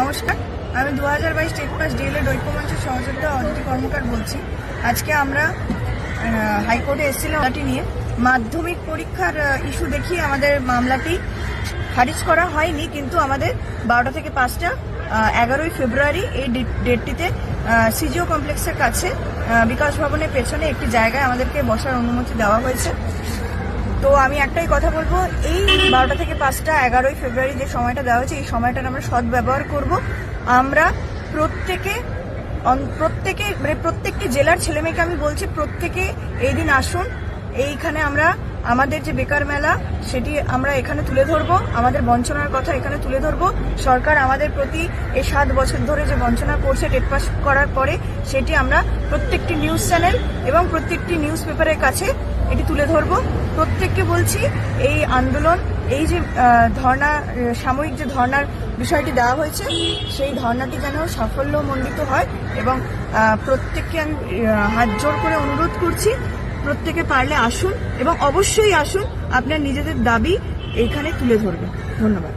নমস্কার, আমি 2022 TET pass D.El.Ed ঐক্যমঞ্চের সহযোগিতা অদিতি কর্মকার বলছি। আজকে আমরা হাইকোর্টে এসেছিলাম মামলাটি নিয়ে। মাধ্যমিক পরীক্ষার ইস্যু দেখিয়ে আমাদের মামলাটি খারিজ করা হয়নি, কিন্তু আমাদের 12টা থেকে 5টা 11ই ফেব্রুয়ারি এই ডেটটিতে সিজিও কমপ্লেক্সের কাছে বিকাশ ভবনের পেছনে একটি জায়গায় আমাদেরকে বসার অনুমতি দেওয়া হয়েছে। তো আমি একটাই কথা বলবো, এই 12টা থেকে 5টা 11ই ফেব্রুয়ারি যে সময়টা দেওয়া হয়েছে, এই সময়টার আমরা সদ্ব্যবহার করব। আমরা প্রত্যেকটি জেলার ছেলেমেয়েকে আমি বলছি, প্রত্যেকে এই দিন আসুন। এইখানে আমরা আমাদের যে বেকার মেলা সেটি আমরা এখানে তুলে ধরবো, আমাদের বঞ্চনার কথা এখানে তুলে ধরবো। সরকার আমাদের প্রতি এই 7 বছর ধরে যে বঞ্চনা করছে টেট পাস করার পরে, সেটি আমরা প্রত্যেকটি নিউজ চ্যানেল এবং প্রত্যেকটি নিউজ পেপারের কাছে এটি তুলে ধরবো। প্রত্যেককে বলছি, এই আন্দোলন, এই যে ধর্ণা, সাময়িক যে ধর্ণার বিষয়টি দেওয়া হয়েছে, সেই ধর্ণাটি যেন সাফল্যমণ্ডিত হয়। এবং প্রত্যেককে আমি হাত জোর করে অনুরোধ করছি, প্রত্যেকে পারলে আসুন এবং অবশ্যই আসুন, আপনার নিজেদের দাবি এইখানে তুলে ধরবেন। ধন্যবাদ।